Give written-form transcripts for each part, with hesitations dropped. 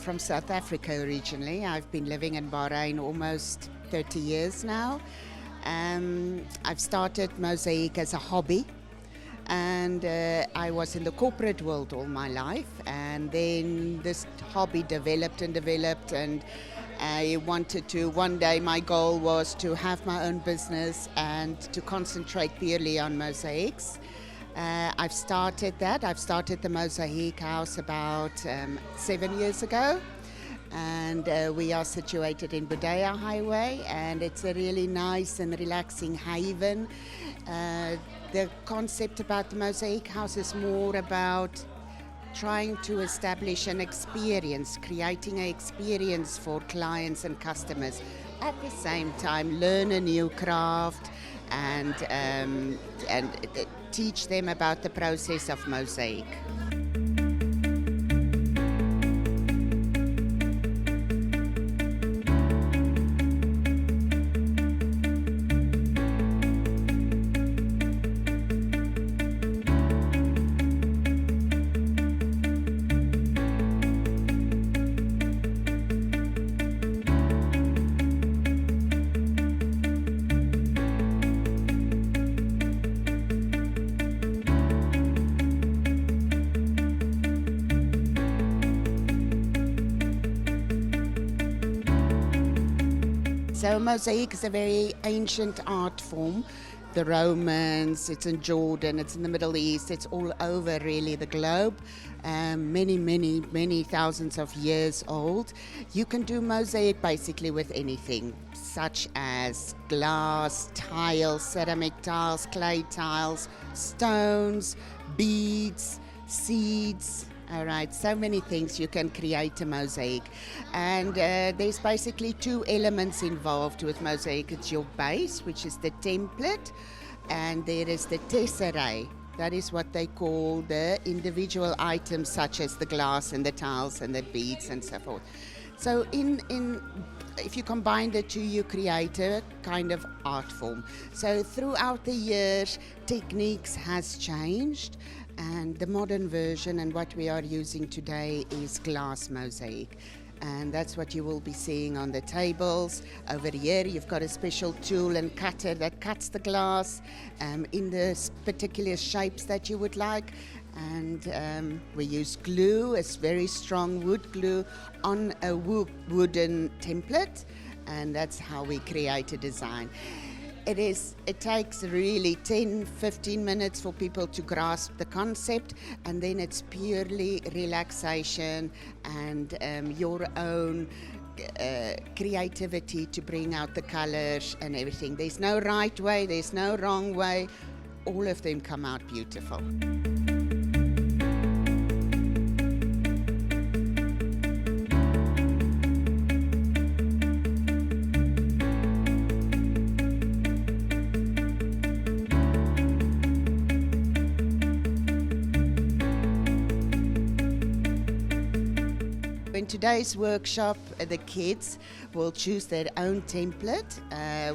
from South Africa originally. I've been living in Bahrain almost 30 years now. I've started mosaic as a hobby, and I was in the corporate world all my life, and then this hobby developed, and I wanted to, one day my goal was to have my own business and to concentrate purely on mosaics. I've started that. I've started the Mosaic House about 7 years ago, and we are situated in Budaya Highway, and it's a really nice and relaxing haven. The concept about the Mosaic House is more about trying to establish an experience, creating an experience for clients and customers. At the same time, learn a new craft and teach them about the process of mosaic. So mosaic is a very ancient art form. The Romans, it's in Jordan, it's in the Middle East, it's all over really the globe. Many thousands of years old. You can do mosaic basically with anything, such as glass, tiles, ceramic tiles, clay tiles, stones, beads, seeds. All right, so many things you can create a mosaic. And there's basically two elements involved with mosaic. It's your base, which is the template, and there is the tesserae. That is what they call the individual items, such as the glass and the tiles and the beads and so forth. So if you combine the two, you create a kind of art form. So throughout the years, techniques has changed, and the modern version and what we are using today is glass mosaic. And that's what you will be seeing on the tables. Over here you've got a special tool and cutter that cuts the glass in the particular shapes that you would like. And we use glue, it's very strong wood glue, on a wooden template, and that's how we create a design. It takes really 10-15 minutes for people to grasp the concept, and then it's purely relaxation and your own creativity to bring out the colors and everything. There's no right way, there's no wrong way. All of them come out beautiful. In today's workshop, the kids will choose their own template.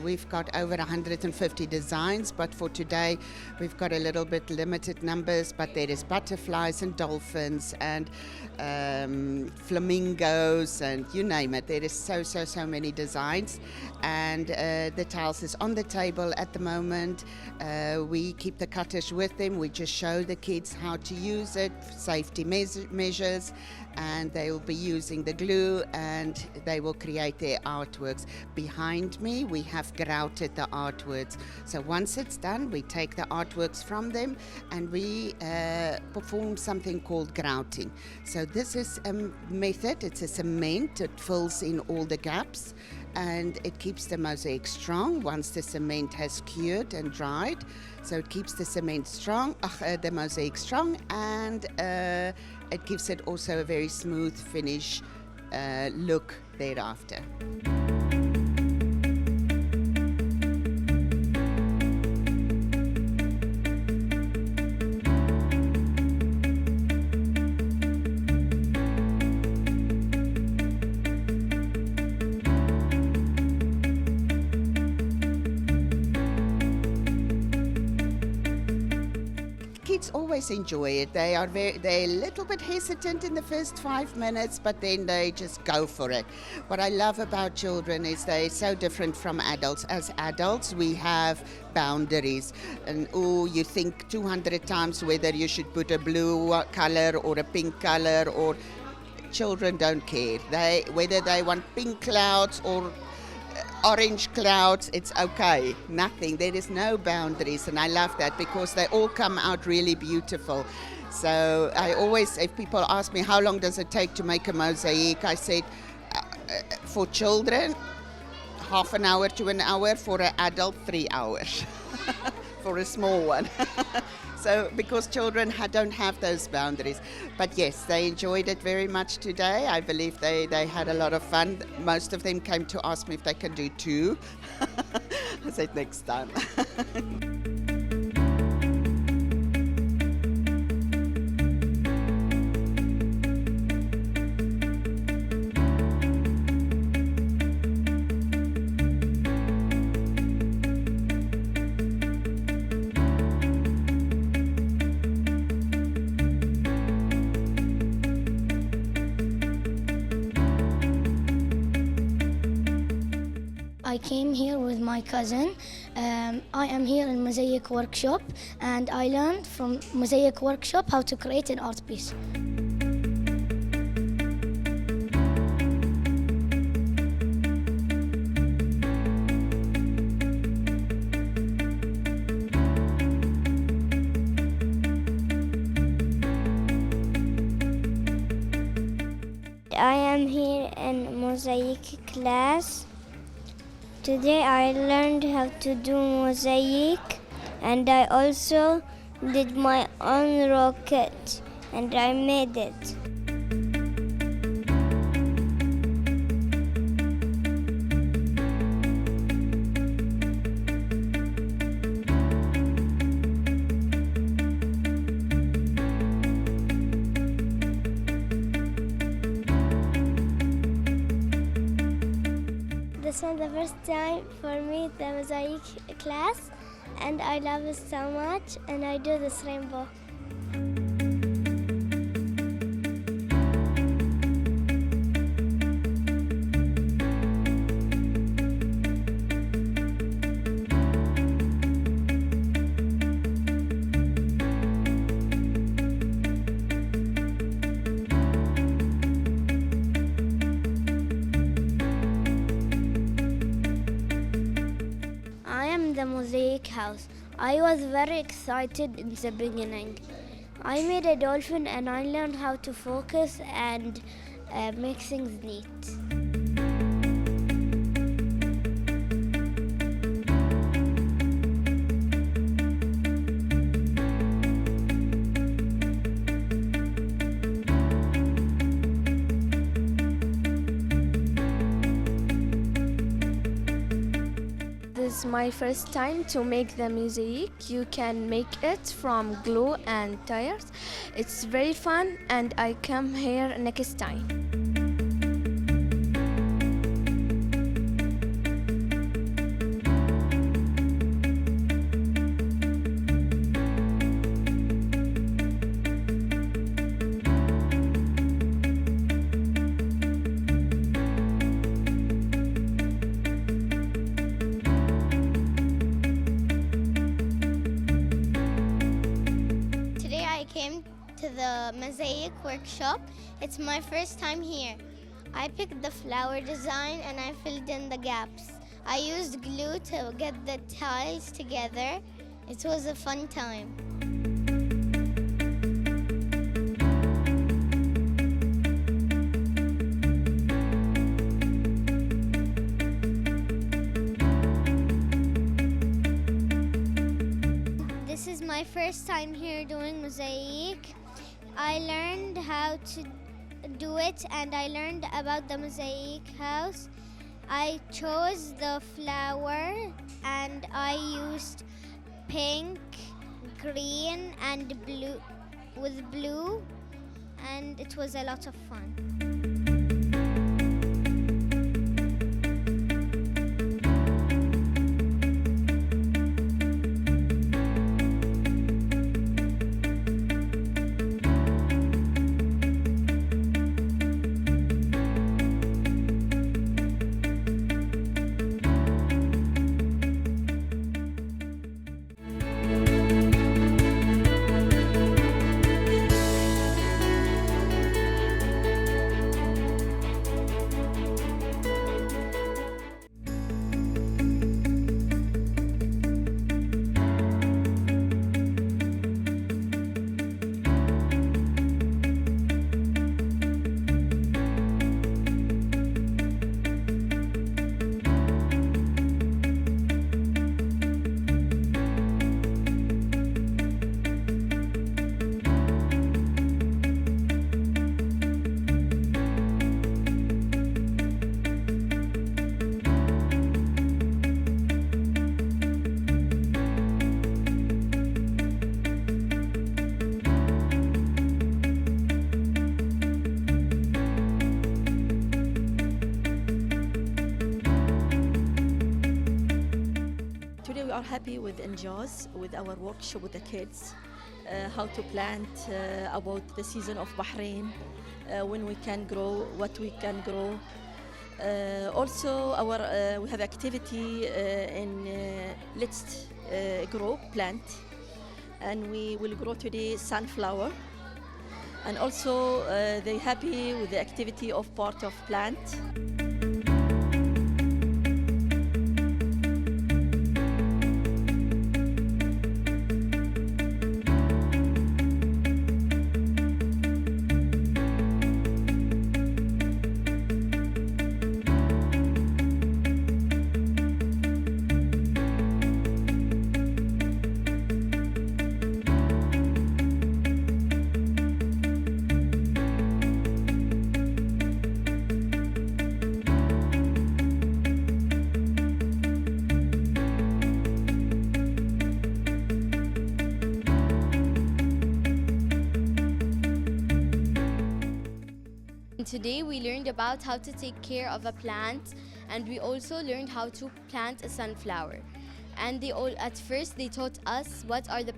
We've got over 150 designs, but for today we've got a little bit limited numbers, but there is butterflies and dolphins and flamingos and you name it. There is so many designs, and the tiles is on the table at the moment. We keep the cutters with them. We just show the kids how to use it, safety measures, and they will be using the glue and they will create their artworks. Behind me we have grouted the artworks. So once it's done, we take the artworks from them and we perform something called grouting. So this is a method, it's a cement, it fills in all the gaps and it keeps the mosaic strong once the cement has cured and dried. So it keeps the cement strong, the mosaic strong, and it gives it also a very smooth finish look thereafter. kids always enjoy it. They're a little bit hesitant in the first 5 minutes, but then they just go for it. What I love about children is they're so different from adults. As adults, we have boundaries, and you think 200 times whether you should put a blue color or a pink color, or children don't care. Whether they want pink clouds or orange clouds, it's okay. Nothing. There is no boundaries, and I love that because they all come out really beautiful. So I always, if people ask me how long does it take to make a mosaic, I said for children, half an hour to an hour. For an adult, 3 hours for a small one. So because children don't have those boundaries. But yes, they enjoyed it very much today. I believe they had a lot of fun. Most of them came to ask me if they can do 2. I said next time. I came here with my cousin. I am here in Mosaic Workshop, and I learned from Mosaic Workshop how to create an art piece. I am here in mosaic class. Today I learned how to do mosaic, and I also did my own rocket, and I made it. This is the first time for me the mosaic class, and I love it so much, and I do this rainbow. The mosaic house. I was very excited in the beginning. I made a dolphin, and I learned how to focus and make things neat. This is my first time to make the mosaic. You can make it from glue and tires. It's very fun, and I come here next time. To the mosaic workshop. It's my first time here. I picked the flower design, and I filled in the gaps. I used glue to get the tiles together. It was a fun time. This is my first time here doing mosaic. I learned how to do it, and I learned about the mosaic house. I chose the flower, and I used pink, green, and blue, and it was a lot of fun. are happy with Enjaz, with our workshop with the kids, how to plant, about the season of Bahrain, when we can grow, what we can grow. Also, we have activity in let's grow plant, and we will grow today sunflower. And also, they happy with the activity of part of plant. Today we learned about how to take care of a plant, and we also learned how to plant a sunflower. And at first they taught us what are the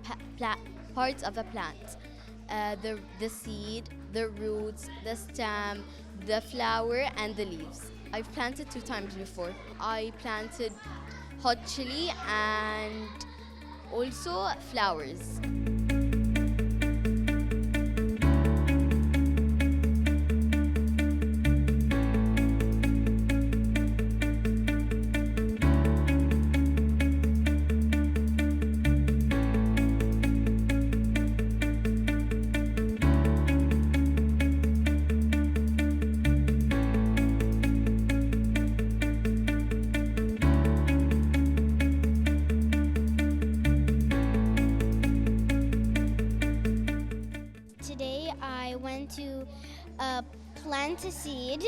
parts of a plant. The seed, the roots, the stem, the flower and the leaves. I've planted 2 times before. I planted hot chili and also flowers. Today I went to a plant a seed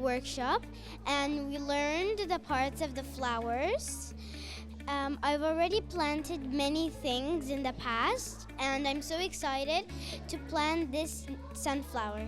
workshop, and we learned the parts of the flowers. I've already planted many things in the past, and I'm so excited to plant this sunflower.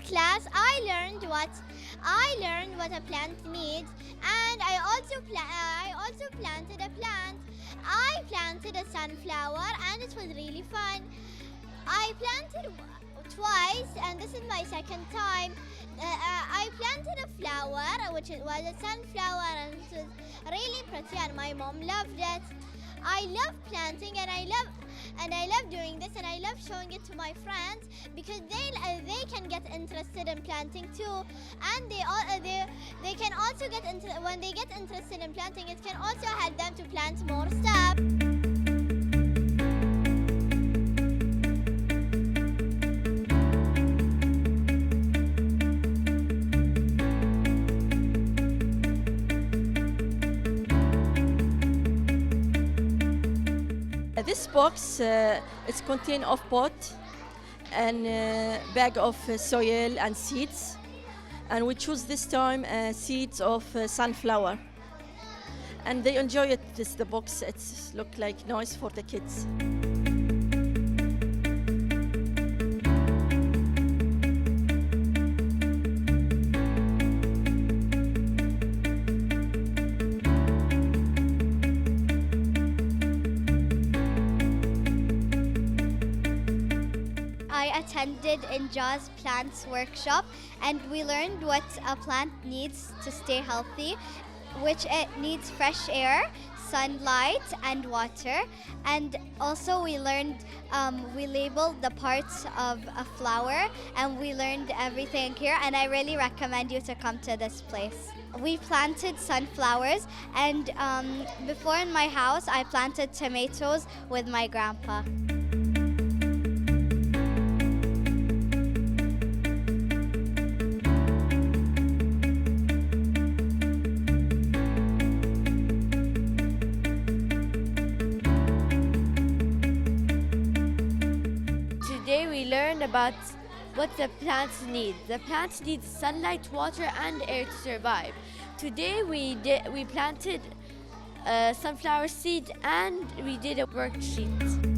Class, I learned what a plant needs, and I also planted a plant. I planted a sunflower, and it was really fun. I planted twice, and this is my second time. I planted a flower, which was a sunflower, and it was really pretty, and my mom loved it. I love planting, and I love doing this, and I love showing it to my friends, because they can get interested in planting too, and they can also when they get interested in planting, it can also help them to plant more stuff. This box it's contain of pot and bag of soil and seeds, and we choose this time seeds of sunflower, and they enjoy it. The box it's look like nice for the kids. I attended Enjaz Plants Workshop, and we learned what a plant needs to stay healthy, which it needs fresh air, sunlight and water. And also we learned, we labeled the parts of a flower, and we learned everything here, and I really recommend you to come to this place. We planted sunflowers, and before in my house I planted tomatoes with my grandpa. Today we learned about what the plants need. The plants need sunlight, water, and air to survive. Today we planted sunflower seed and we did a worksheet.